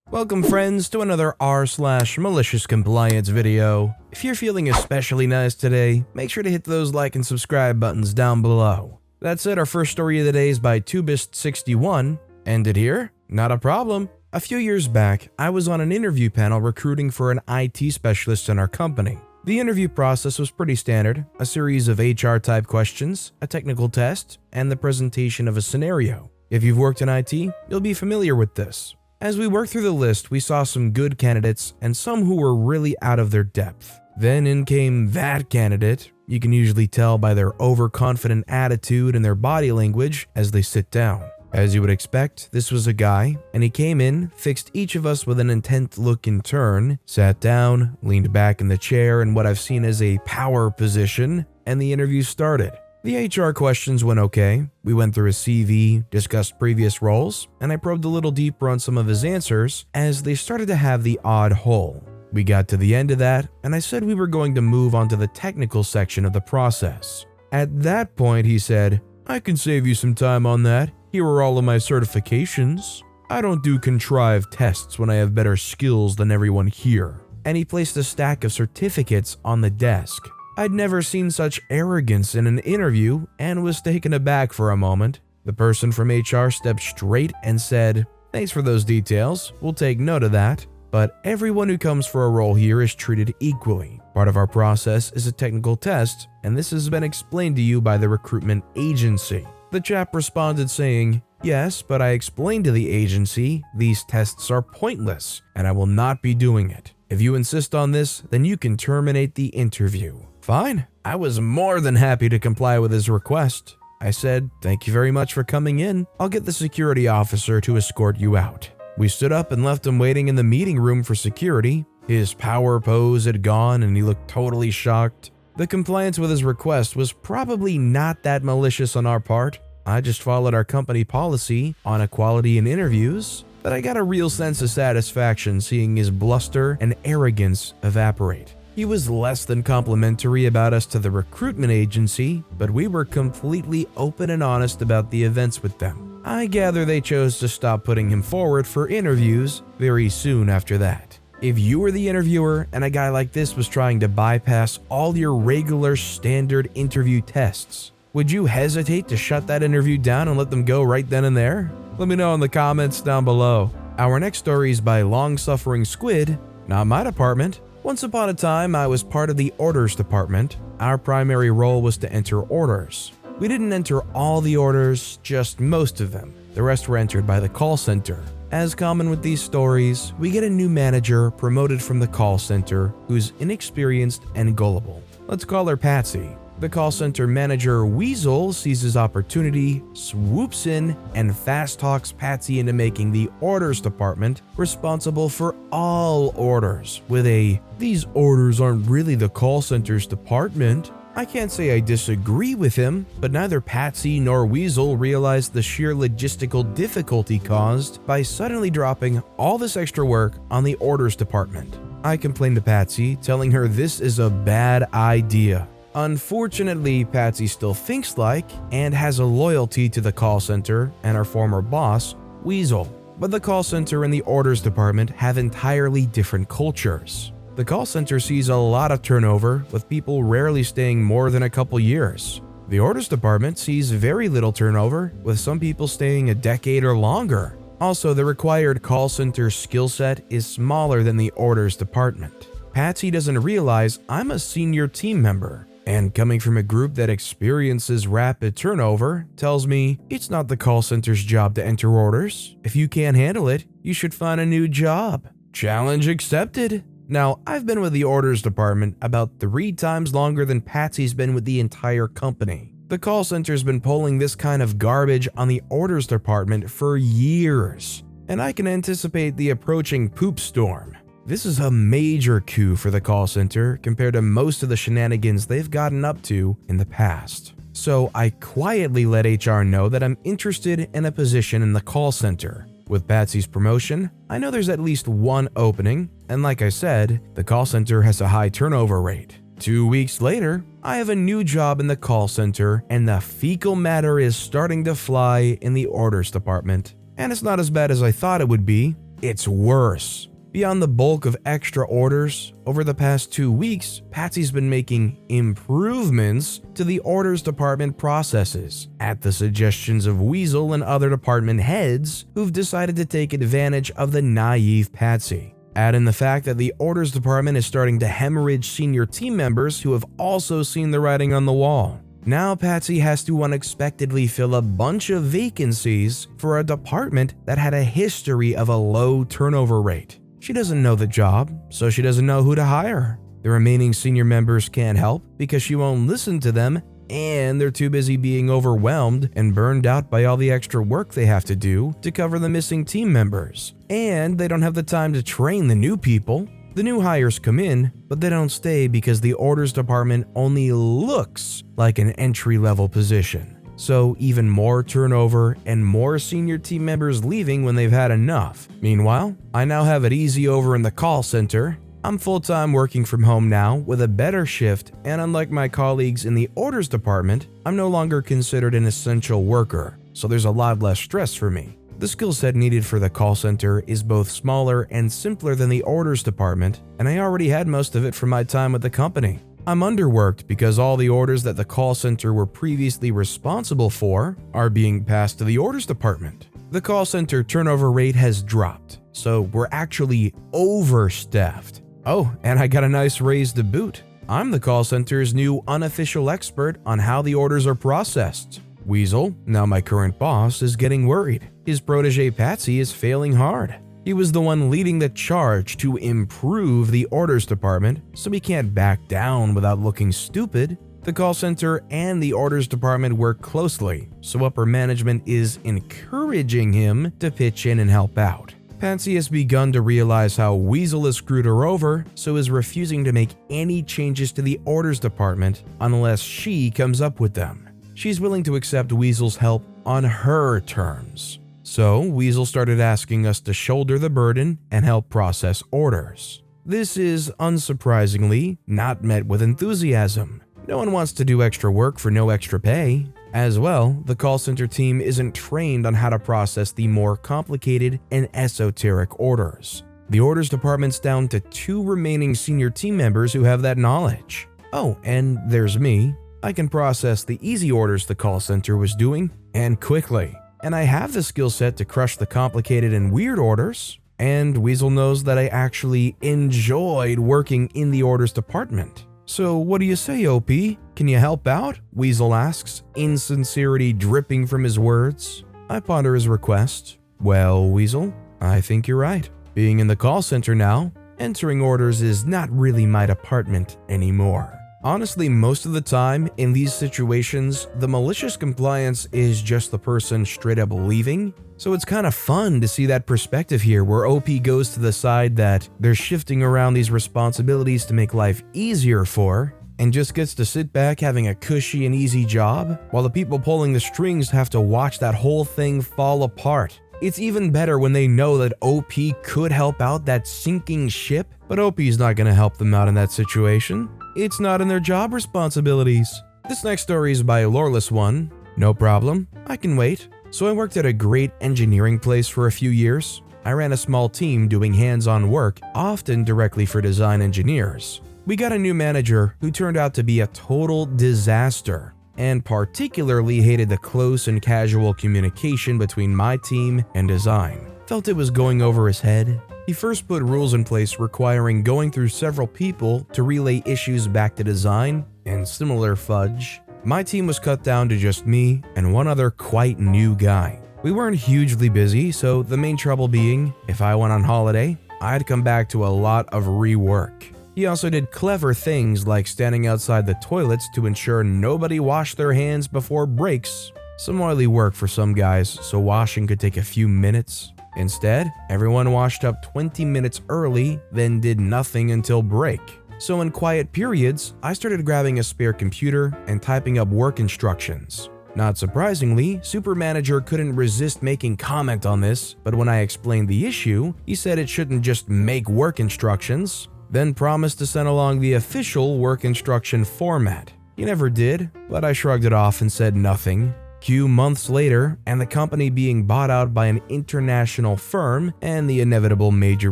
Welcome friends to another r/MaliciousCompliance video. If you're feeling especially nice today, make sure to hit those like and subscribe buttons down below. That's it, our first story of the day is by Tubist61. Ended here? Not a problem. A few years back, I was on an interview panel recruiting for an IT specialist in our company. The interview process was pretty standard, a series of HR type questions, a technical test, and the presentation of a scenario. If you've worked in IT, you'll be familiar with this. As we worked through the list, we saw some good candidates and some who were really out of their depth. Then in came that candidate. You can usually tell by their overconfident attitude and their body language as they sit down. As you would expect, this was a guy, and he came in, fixed each of us with an intent look in turn, sat down, leaned back in the chair in what I've seen as a power position, and the interview started. The HR questions went okay. We went through his CV, discussed previous roles, and I probed a little deeper on some of his answers as they started to have the odd hole. We got to the end of that, and I said we were going to move on to the technical section of the process. At that point, he said, "I can save you some time on that. Here are all of my certifications. I don't do contrived tests when I have better skills than everyone here." And he placed a stack of certificates on the desk. I'd never seen such arrogance in an interview and was taken aback for a moment. The person from HR stepped straight and said, "Thanks for those details, we'll take note of that, but everyone who comes for a role here is treated equally. Part of our process is a technical test, and this has been explained to you by the recruitment agency." The chap responded saying, "Yes, but I explained to the agency these tests are pointless, and I will not be doing it. If you insist on this, then you can terminate the interview." Fine, I was more than happy to comply with his request. I said, "Thank you very much for coming in. I'll get the security officer to escort you out." We stood up and left him waiting in the meeting room for security. His power pose had gone and he looked totally shocked. The compliance with his request was probably not that malicious on our part. I just followed our company policy on equality in interviews, but I got a real sense of satisfaction seeing his bluster and arrogance evaporate. He was less than complimentary about us to the recruitment agency, but we were completely open and honest about the events with them. I gather they chose to stop putting him forward for interviews very soon after that. If you were the interviewer and a guy like this was trying to bypass all your regular standard interview tests, would you hesitate to shut that interview down and let them go right then and there? Let me know in the comments down below. Our next story is by Long-Suffering Squid, Not My Department. Once upon a time, I was part of the orders department. Our primary role was to enter orders. We didn't enter all the orders, just most of them. The rest were entered by the call center. As common with these stories, we get a new manager promoted from the call center who's inexperienced and gullible. Let's call her Patsy. The call center manager Weasel sees his opportunity, swoops in, and fast talks Patsy into making the orders department responsible for all orders with a, "These orders aren't really the call center's department." I can't say I disagree with him, but neither Patsy nor Weasel realized the sheer logistical difficulty caused by suddenly dropping all this extra work on the orders department. I complained to Patsy, telling her this is a bad idea. Unfortunately, Patsy still thinks like and has a loyalty to the call center and our former boss, Weasel. But the call center and the orders department have entirely different cultures. The call center sees a lot of turnover, with people rarely staying more than a couple years. The orders department sees very little turnover, with some people staying a decade or longer. Also, the required call center skill set is smaller than the orders department. Patsy doesn't realize I'm a senior team member, and coming from a group that experiences rapid turnover tells me it's not the call center's job to enter orders. If you can't handle it, you should find a new job. Challenge accepted. Now, I've been with the orders department about 3 times longer than Patsy's been with the entire company. The call center's been pulling this kind of garbage on the orders department for years, and I can anticipate the approaching poop storm. This is a major coup for the call center compared to most of the shenanigans they've gotten up to in the past. So I quietly let HR know that I'm interested in a position in the call center. With Patsy's promotion, I know there's at least one opening, and like I said, the call center has a high turnover rate. 2 weeks later, I have a new job in the call center, and the fecal matter is starting to fly in the orders department. And it's not as bad as I thought it would be. it's worse. Beyond the bulk of extra orders, over the past 2 weeks, Patsy's been making improvements to the orders department processes at the suggestions of Weasel and other department heads who've decided to take advantage of the naive Patsy. Add in the fact that the orders department is starting to hemorrhage senior team members who have also seen the writing on the wall. Now Patsy has to unexpectedly fill a bunch of vacancies for a department that had a history of a low turnover rate. She doesn't know the job, so she doesn't know who to hire. The remaining senior members can't help because she won't listen to them, and they're too busy being overwhelmed and burned out by all the extra work they have to do to cover the missing team members. And they don't have the time to train the new people. The new hires come in, but they don't stay because the orders department only looks like an entry-level position. So even more turnover and more senior team members leaving when they've had enough. Meanwhile, I now have it easy over in the call center. I'm full-time working from home now with a better shift, and unlike my colleagues in the orders department, I'm no longer considered an essential worker, so there's a lot less stress for me. The skill set needed for the call center is both smaller and simpler than the orders department, and I already had most of it from my time with the company. I'm underworked because all the orders that the call center were previously responsible for are being passed to the orders department. The call center turnover rate has dropped, so we're actually overstaffed. Oh, and I got a nice raise to boot. I'm the call center's new unofficial expert on how the orders are processed. Weasel, now my current boss, is getting worried. His protege Patsy is failing hard. He was the one leading the charge to improve the orders department, so he can't back down without looking stupid. The call center and the orders department work closely, so upper management is encouraging him to pitch in and help out. Patsy has begun to realize how Weasel has screwed her over, so is refusing to make any changes to the orders department unless she comes up with them. She's willing to accept Weasel's help on her terms. So Weasel started asking us to shoulder the burden and help process orders. This is, unsurprisingly, not met with enthusiasm. No one wants to do extra work for no extra pay. As well, the call center team isn't trained on how to process the more complicated and esoteric orders. The orders department's down to 2 remaining senior team members who have that knowledge. Oh, and there's me. I can process the easy orders the call center was doing, and quickly. And I have the skill set to crush the complicated and weird orders. And Weasel knows that I actually enjoyed working in the orders department. So what do you say, OP? Can you help out? Weasel asks, insincerity dripping from his words. I ponder his request. Well, Weasel, I think you're right. Being in the call center now, entering orders is not really my department anymore. Honestly, most of the time in these situations, the malicious compliance is just the person straight up leaving. So it's kind of fun to see that perspective here where OP goes to the side that they're shifting around these responsibilities to make life easier for, and just gets to sit back having a cushy and easy job, while the people pulling the strings have to watch that whole thing fall apart. It's even better when they know that OP could help out that sinking ship, but OP's not going to help them out in that situation. It's not in their job responsibilities. This next story is by Lawless One. No problem, I can wait. So I worked at a great engineering place for a few years. I ran a small team doing hands-on work, often directly for design engineers. We got a new manager who turned out to be a total disaster, and particularly hated the close and casual communication between my team and design. Felt it was going over his head. He first put rules in place requiring going through several people to relay issues back to design, and similar fudge. My team was cut down to just me and one other quite new guy. We weren't hugely busy, so the main trouble being, if I went on holiday, I'd come back to a lot of rework. He also did clever things like standing outside the toilets to ensure nobody washed their hands before breaks. Some oily work for some guys, so washing could take a few minutes. Instead, everyone washed up 20 minutes early, then did nothing until break. So in quiet periods, I started grabbing a spare computer and typing up work instructions. Not surprisingly, Super Manager couldn't resist making comment on this, but when I explained the issue, he said it shouldn't just make work instructions, then promised to send along the official work instruction format. He never did, but I shrugged it off and said nothing. Few months later, and the company being bought out by an international firm and the inevitable major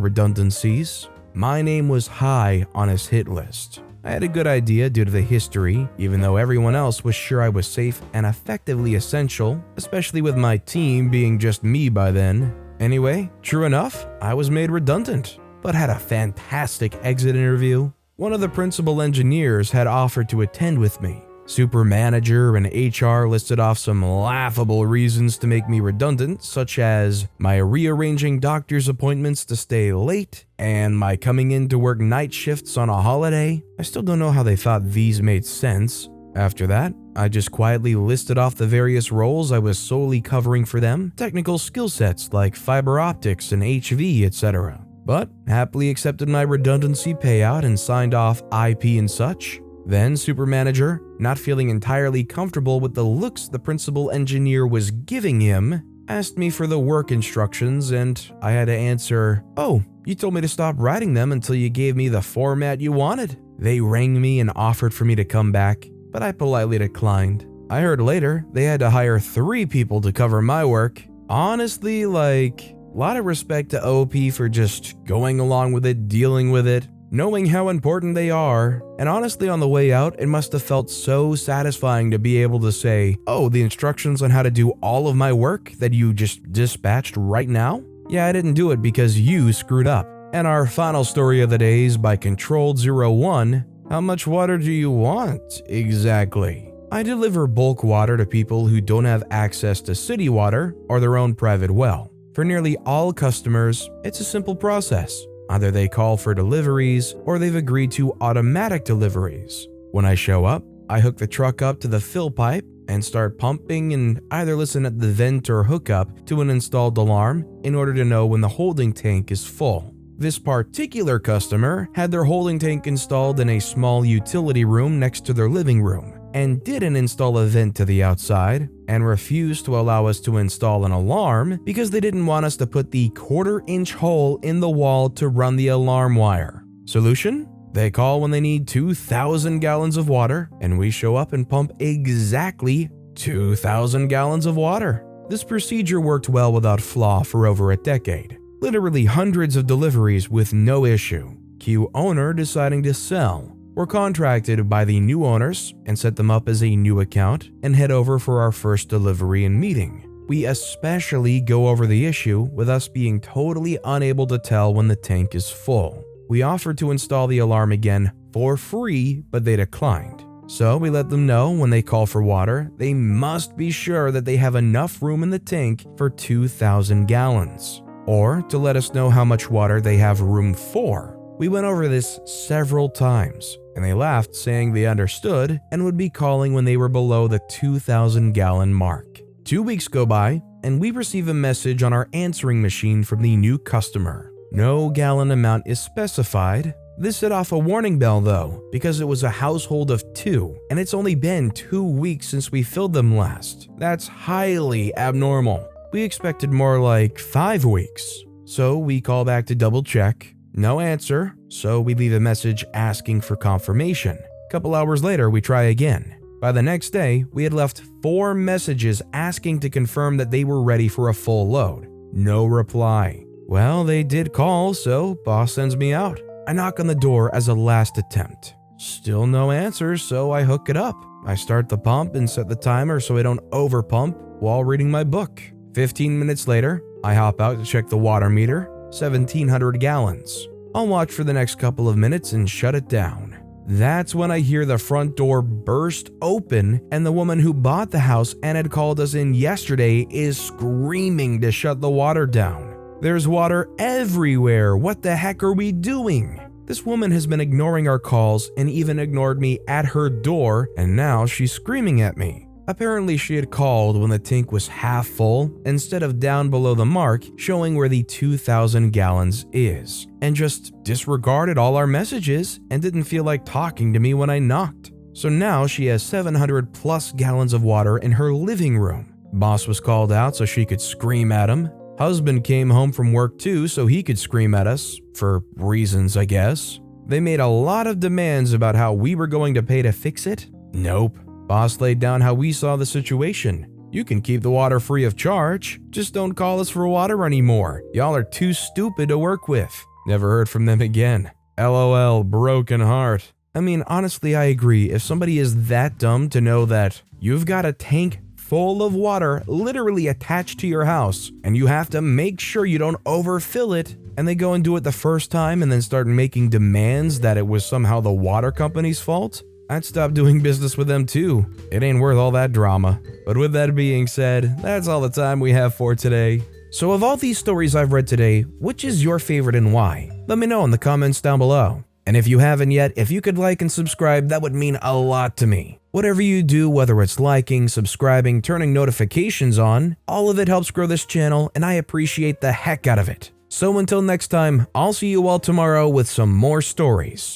redundancies, my name was high on his hit list. I had a good idea due to the history, even though everyone else was sure I was safe and effectively essential, especially with my team being just me by then. Anyway, true enough, I was made redundant, but had a fantastic exit interview. One of the principal engineers had offered to attend with me. Super manager and HR listed off some laughable reasons to make me redundant, such as my rearranging doctor's appointments to stay late and my coming in to work night shifts on a holiday. I still don't know how they thought these made sense. After that, I just quietly listed off the various roles I was solely covering for them, technical skill sets like fiber optics and HV, etc. But happily accepted my redundancy payout and signed off IP and such. Then super manager, not feeling entirely comfortable with the looks the principal engineer was giving him, asked me for the work instructions and I had to answer, "Oh, you told me to stop writing them until you gave me the format you wanted." They rang me and offered for me to come back, but I politely declined. I heard later they had to hire 3 people to cover my work. Honestly, a lot of respect to OP for just going along with it, dealing with it, knowing how important they are, and honestly on the way out, it must have felt so satisfying to be able to say, "Oh, the instructions on how to do all of my work that you just dispatched right now? Yeah, I didn't do it because you screwed up." And our final story of the day is by Controlled01. How much water do you want exactly? I deliver bulk water to people who don't have access to city water or their own private well. For nearly all customers, it's a simple process. Either they call for deliveries or they've agreed to automatic deliveries. When I show up, I hook the truck up to the fill pipe and start pumping and either listen at the vent or hook up to an installed alarm in order to know when the holding tank is full. This particular customer had their holding tank installed in a small utility room next to their living room and didn't install a vent to the outside and refused to allow us to install an alarm because they didn't want us to put the 1/4-inch hole in the wall to run the alarm wire. Solution? They call when they need 2,000 gallons of water and we show up and pump exactly 2,000 gallons of water. This procedure worked well without flaw for over a decade. Literally hundreds of deliveries with no issue. Cue owner deciding to sell. We're contracted by the new owners and set them up as a new account and head over for our first delivery and meeting. We especially go over the issue with us being totally unable to tell when the tank is full. We offered to install the alarm again for free, but they declined. So we let them know when they call for water, they must be sure that they have enough room in the tank for 2,000 gallons, or to let us know how much water they have room for. We went over this several times, and they laughed, saying they understood and would be calling when they were below the 2,000 gallon mark. 2 weeks go by, and we receive a message on our answering machine from the new customer. No gallon amount is specified. This set off a warning bell though, because it was a household of 2, and it's only been 2 weeks since we filled them last. That's highly abnormal. We expected more like 5 weeks. So we call back to double check. No answer, so we leave a message asking for confirmation. Couple hours later, we try again. By the next day, we had left 4 messages asking to confirm that they were ready for a full load. No reply. Well, they did call, so boss sends me out. I knock on the door as a last attempt. Still no answer, so I hook it up. I start the pump and set the timer so I don't overpump while reading my book. 15 minutes later, I hop out to check the water meter, 1,700 gallons. I'll watch for the next couple of minutes and shut it down. That's when I hear the front door burst open and the woman who bought the house and had called us in yesterday is screaming to shut the water down. There's water everywhere. What the heck are we doing? This woman has been ignoring our calls and even ignored me at her door, and now she's screaming at me. Apparently, she had called when the tank was half full instead of down below the mark showing where the 2,000 gallons is, and just disregarded all our messages and didn't feel like talking to me when I knocked. So now she has 700 plus gallons of water in her living room. Boss was called out so she could scream at him. Husband came home from work too so he could scream at us, for reasons I guess. They made a lot of demands about how we were going to pay to fix it. Nope. Boss laid down how we saw the situation. You can keep the water free of charge. Just don't call us for water anymore. Y'all are too stupid to work with." Never heard from them again. LOL, broken heart. I mean, honestly, I agree. If somebody is that dumb to know that you've got a tank full of water literally attached to your house, and you have to make sure you don't overfill it, and they go and do it the first time and then start making demands that it was somehow the water company's fault, I'd stop doing business with them too. It ain't worth all that drama. But with that being said, that's all the time we have for today. So of all these stories I've read today, which is your favorite and why? Let me know in the comments down below. And if you haven't yet, if you could like and subscribe, that would mean a lot to me. Whatever you do, whether it's liking, subscribing, turning notifications on, all of it helps grow this channel, and I appreciate the heck out of it. So until next time, I'll see you all tomorrow with some more stories.